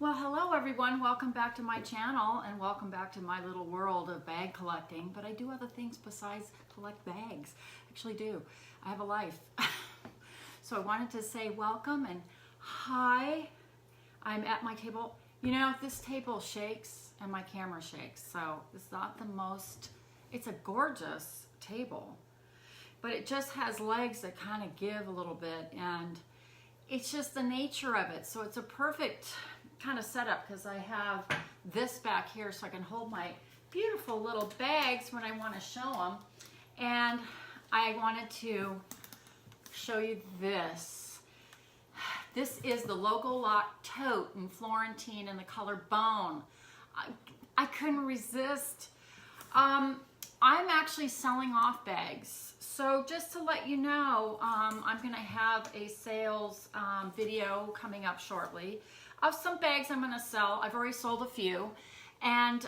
Well, hello everyone. Welcome back to my channel and welcome back to my little world of bag collecting. But I do other things besides collect bags. I actually do. I have a life. So I wanted to say welcome and hi. I'm at my table. You know, this table shakes and my camera shakes. So it's not the most, it's a gorgeous table. But it just has legs that kind of give a little bit, and it's just the nature of it. So it's a perfect kind of setup because I have this back here so I can hold my beautiful little bags when I want to show them. And I wanted to show you this. This is the Logo Lock Tote in Florentine in the color Bone. I couldn't resist. I'm actually selling off bags. So just to let you know, I'm going to have a sales video coming up shortly of some bags I'm going to sell. I've already sold a few. And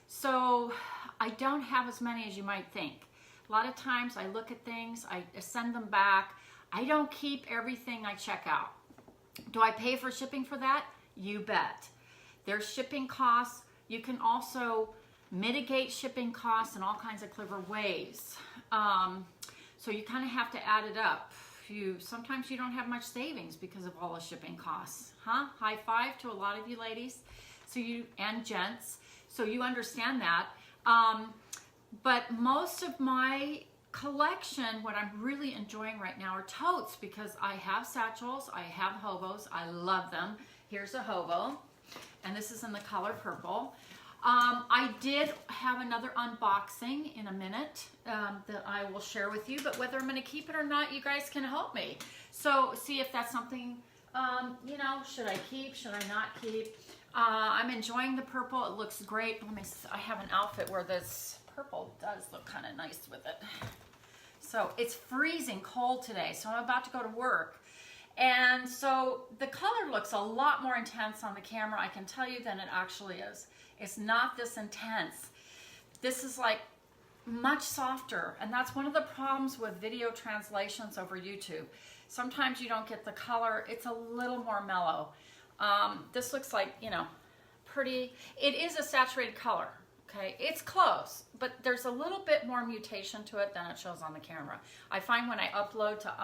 so I don't have as many as you might think. A lot of times I look at things, I send them back. I don't keep everything I check out. Do I pay for shipping for that? You bet. There's shipping costs. You can also mitigate shipping costs in all kinds of clever ways. So you kind of have to add it up. Sometimes you don't have much savings because of all the shipping costs, huh? High five to a lot of you ladies, and gents. So you understand that. But most of my collection, what I'm really enjoying right now, are totes, because I have satchels, I have hobos, I love them. Here's a hobo, and this is in the color purple. I did have another unboxing in a minute that I will share with you, but whether I'm going to keep it or not, you guys can help me. So see if that's something, you know, should I keep, should I not keep? I'm enjoying the purple. It looks great. I have an outfit where this purple does look kind of nice with it. So it's freezing cold today, so I'm about to go to work. And so the color looks a lot more intense on the camera, I can tell you, than it actually is. It's not this intense. This is like much softer, and that's one of the problems with video translations over YouTube. Sometimes you don't get the color. It's a little more mellow. This looks like, you know, pretty. It is a saturated color, okay? It's close, but there's a little bit more mutation to it than it shows on the camera. I find when I upload to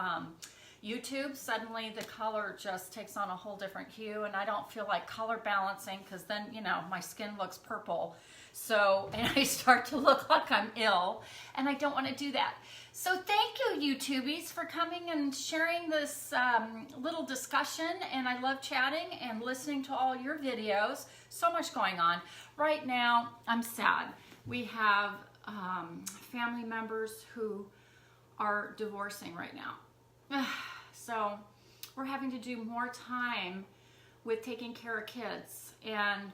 YouTube, suddenly the color just takes on a whole different hue, and I don't feel like color balancing, because then, you know, my skin looks purple. So, and I start to look like I'm ill, and I don't want to do that. So thank you, YouTubies, for coming and sharing this little discussion, and I love chatting and listening to all your videos. So much going on. Right now, I'm sad. We have family members who are divorcing right now. So we're having to do more time with taking care of kids and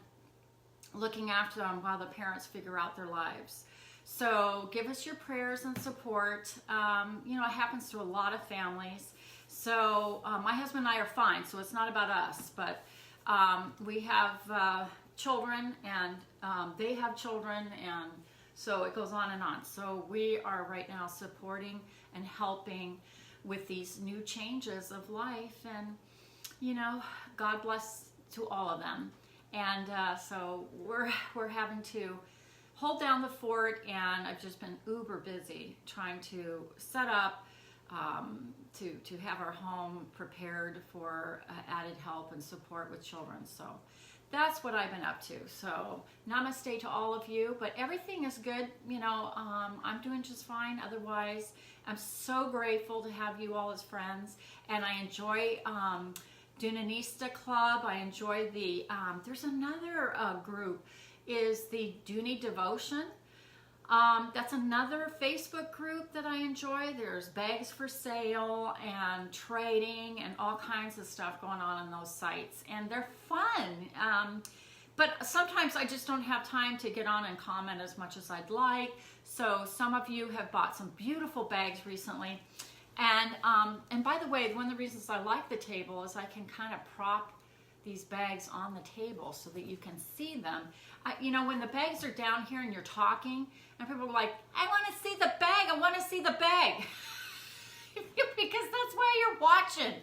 looking after them while the parents figure out their lives. So give us your prayers and support. You know, it happens to a lot of families. So my husband and I are fine, so it's not about us, but we have children, and they have children, and so it goes on and on. So we are right now supporting and helping with these new changes of life, and you know, God bless to all of them. And so we're having to hold down the fort, and I've just been uber busy trying to set up to have our home prepared for added help and support with children. So that's what I've been up to. So namaste to all of you, but everything is good. You know, I'm doing just fine. Otherwise, I'm so grateful to have you all as friends, and I enjoy Dooney Club. I enjoy the, there's another group, is the Dooney Devotion. That's another Facebook group that I enjoy. There's bags for sale and trading and all kinds of stuff going on those sites, and they're fun. But sometimes I just don't have time to get on and comment as much as I'd like. So some of you have bought some beautiful bags recently. And by the way, one of the reasons I like the table is I can kind of prop these bags on the table so that you can see them. You know, when the bags are down here and you're talking, and people are like, I want to see the bag, I want to see the bag. because that's why you're watching.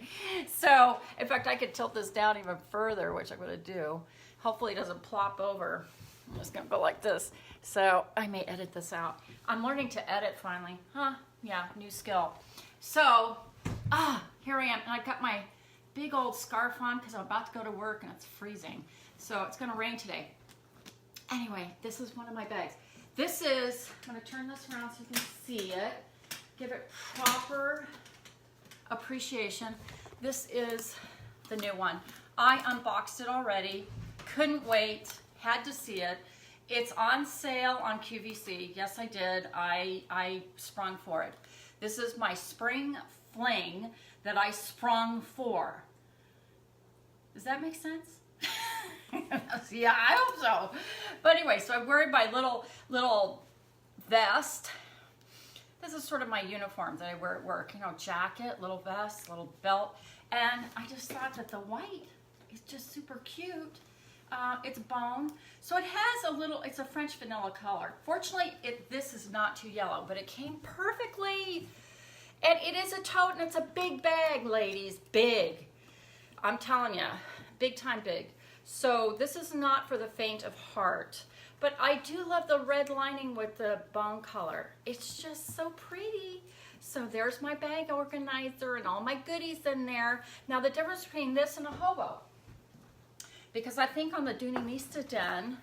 So, in fact, I could tilt this down even further, which I'm going to do. Hopefully it doesn't plop over. I'm just going to go like this. So, I may edit this out. I'm learning to edit finally. Yeah, new skill. So, here I am. And I've got my big old scarf on because I'm about to go to work and it's freezing. So, it's going to rain today. Anyway, this is one of my bags. This is, I'm going to turn this around so you can see it. Give it proper appreciation. This is the new one. I unboxed it already. Couldn't wait. Had to see it. It's on sale on QVC. Yes, I did. I sprung for it. This is my spring fling that I sprung for. Does that make sense? Yeah, I hope so. But anyway, so I'm wearing my little vest. This is sort of my uniform that I wear at work. You know, jacket, little vest, little belt. And I just thought that the white is just super cute. It's bone. So it has a little, it's a French vanilla color. Fortunately, this is not too yellow, but it came perfectly. And it is a tote and it's a big bag, ladies. Big. I'm telling you, big time big. So this is not for the faint of heart. But I do love the red lining with the bone color. It's just so pretty. So there's my bag organizer and all my goodies in there. Now the difference between this and a hobo. Because I think on the Dooney Den,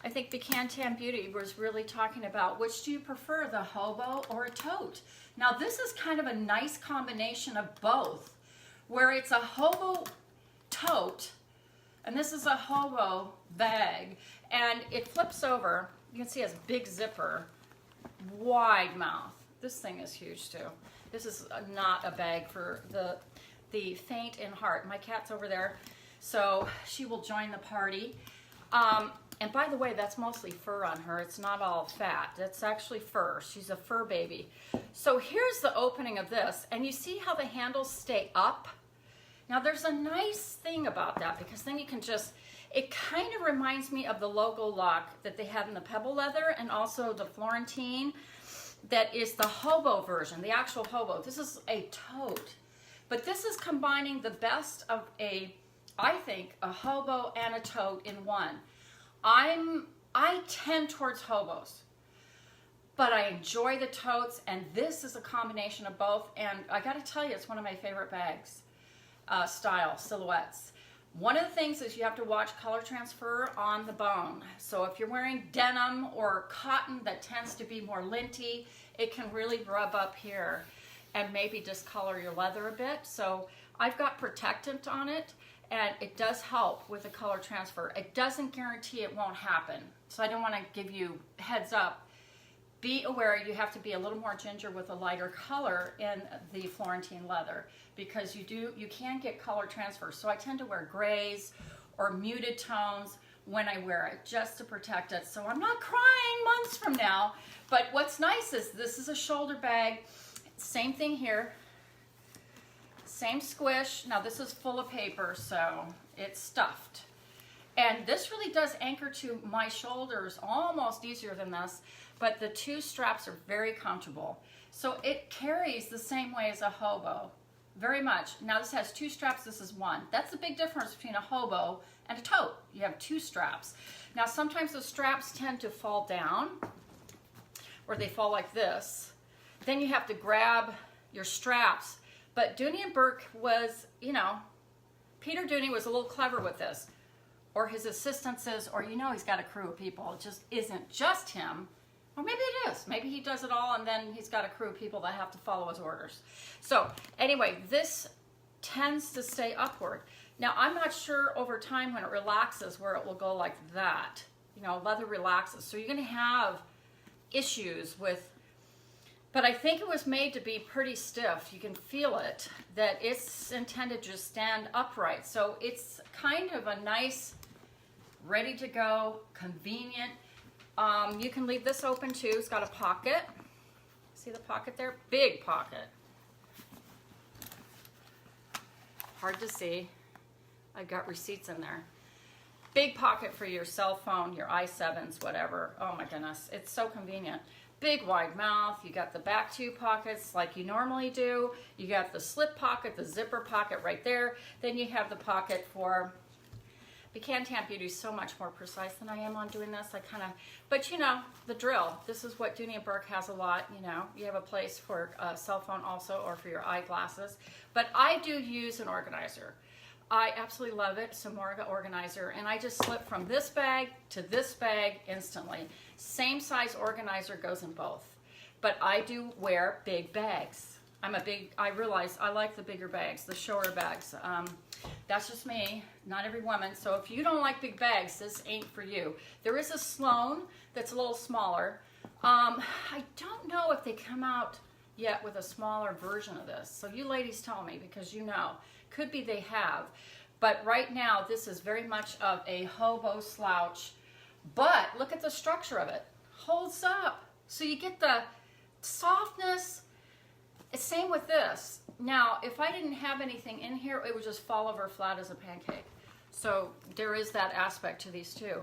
I think the Can-Tan Beauty was really talking about which do you prefer, the hobo or a tote? Now this is kind of a nice combination of both, where it's a hobo tote and this is a hobo bag, and it flips over. You can see it has a big zipper, wide mouth. This thing is huge too. This is not a bag for the faint in heart. My cat's over there, so she will join the party. And by the way, that's mostly fur on her. It's not all fat. That's actually fur. She's a fur baby. So here's the opening of this, and you see how the handles stay up? Now there's a nice thing about that because then you can just, it kind of reminds me of the logo lock that they had in the pebble leather and also the Florentine that is the hobo version, the actual hobo. This is a tote, but this is combining the best of I think, a hobo and a tote in one. I tend towards hobos, but I enjoy the totes, and this is a combination of both, and I gotta tell you, it's one of my favorite bags. Style, silhouettes. One of the things is you have to watch color transfer on the bone. So if you're wearing denim or cotton that tends to be more linty, it can really rub up here and maybe discolor your leather a bit. So I've got protectant on it, and it does help with the color transfer. It doesn't guarantee it won't happen. So I don't want to give you heads up. Be aware you have to be a little more ginger with a lighter color in the Florentine leather because you can get color transfer. So I tend to wear grays or muted tones when I wear it just to protect it. So I'm not crying months from now. But what's nice is this is a shoulder bag. Same thing here. Same squish. Now this is full of paper, so it's stuffed. And this really does anchor to my shoulders almost easier than this, but the two straps are very comfortable. So it carries the same way as a hobo, very much. Now this has two straps, this is one. That's the big difference between a hobo and a tote. You have two straps. Now sometimes the straps tend to fall down, or they fall like this. Then you have to grab your straps. But Dooney and Bourke was, you know, Peter Dooney was a little clever with this. Or his assistants is, or you know he's got a crew of people. It just isn't just him. Or maybe it is. Maybe he does it all and then he's got a crew of people that have to follow his orders. So anyway, this tends to stay upward. Now I'm not sure over time when it relaxes where it will go like that. You know, leather relaxes. So you're going to have issues with, but I think it was made to be pretty stiff. You can feel it, that it's intended to just stand upright. So it's kind of a nice, ready to go, convenient. You can leave this open too. It's got a pocket. See the pocket there? Big pocket. Hard to see. I've got receipts in there. Big pocket for your cell phone, your i7s, whatever. Oh my goodness, it's so convenient. big wide mouth. You got the back two pockets like you normally do. You got the slip pocket, the zipper pocket right there. Then you have the pocket for, Can-Tan Beauty is so much more precise than I am on doing this. But you know, the drill. This is what Dooney and Bourke has a lot, you know. You have a place for a cell phone also, or for your eyeglasses. But I do use an organizer. I absolutely love it, Samorga organizer, and I just slip from this bag to this bag instantly. Same size organizer goes in both, but I do wear big bags. I realize I like the bigger bags, the shower bags. That's just me, not every woman. So if you don't like big bags, this ain't for you. There is a Sloan that's a little smaller. I don't know if they come out yet with a smaller version of this. So you ladies tell me, because you know. Could be they have, but right now this is very much of a hobo slouch, but look at the structure of it. Holds up. So you get the softness. Same with this. Now, if I didn't have anything in here, it would just fall over flat as a pancake. So there is that aspect to these two.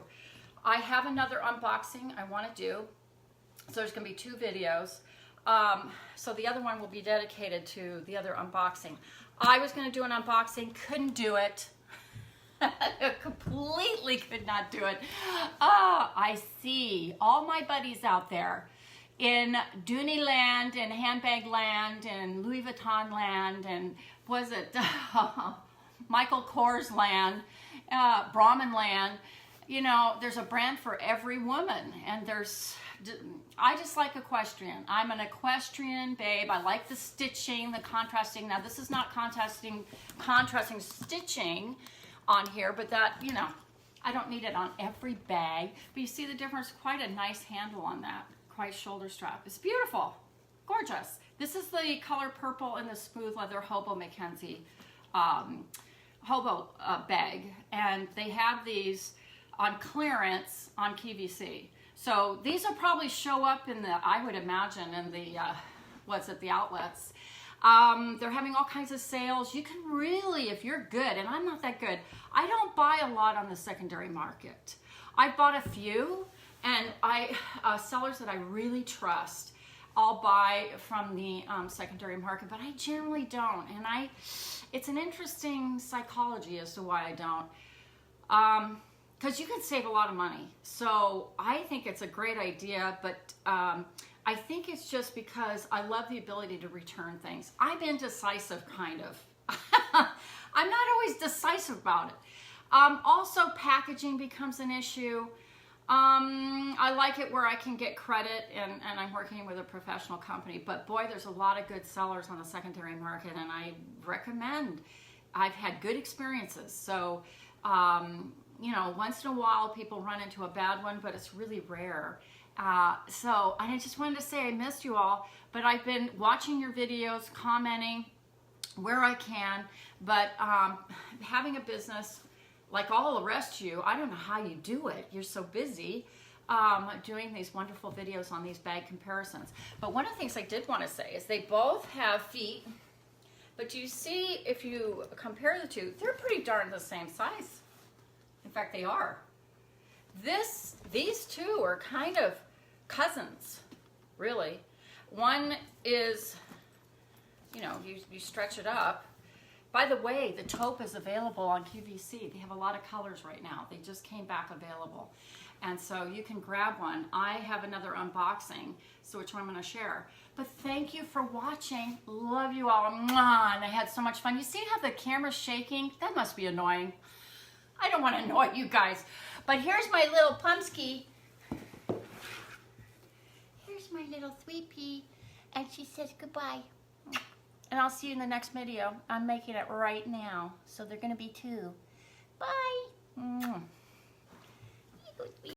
I have another unboxing I want to do. So there's going to be 2 videos. So the other one will be dedicated to the other unboxing. I was going to do an unboxing, couldn't do it. Completely could not do it. I see all my buddies out there in Dooney land and handbag land and Louis Vuitton land and was it Michael Kors land, Brahmin land. You know, there's a brand for every woman, and I just like equestrian. I'm an equestrian babe. I like the stitching, the contrasting. Now this is not contrasting stitching on here, but that, you know, I don't need it on every bag. But you see the difference? Quite a nice handle on that. Quite shoulder strap. It's beautiful. Gorgeous. This is the color purple in the smooth leather Hobo Mackenzie Hobo bag. And they have these on clearance on QVC. So these will probably show up in the, I would imagine, in the, the outlets. They're having all kinds of sales. You can really, if you're good, and I'm not that good, I don't buy a lot on the secondary market. I've bought a few, and sellers that I really trust, I'll buy from the secondary market, but I generally don't. And it's an interesting psychology as to why I don't. Because you can save a lot of money. So I think it's a great idea, but I think it's just because I love the ability to return things. I'm indecisive, kind of. I'm not always decisive about it. Also, packaging becomes an issue. I like it where I can get credit, and I'm working with a professional company, but boy, there's a lot of good sellers on the secondary market, and I recommend. I've had good experiences. So, you know, once in a while people run into a bad one, but it's really rare. So I just wanted to say I missed you all, but I've been watching your videos, commenting where I can, but having a business like all the rest of you, I don't know how you do it. You're so busy doing these wonderful videos on these bag comparisons. But one of the things I did want to say is they both have feet, but you see, if you compare the two, they're pretty darn the same size. In fact, they are. These two are kind of cousins, really. One is, you know, you stretch it up. By the way, the Tote is available on QVC. They have a lot of colors right now. They just came back available. And so you can grab one. I have another unboxing, so which one I'm going to share. But thank you for watching. Love you all. Mwah! And I had so much fun. You see how the camera's shaking? That must be annoying. I don't want to annoy you guys. But here's my little Plumsky. Here's my little sweet pea. And she says goodbye. And I'll see you in the next video. I'm making it right now. So they're going to be 2. Bye.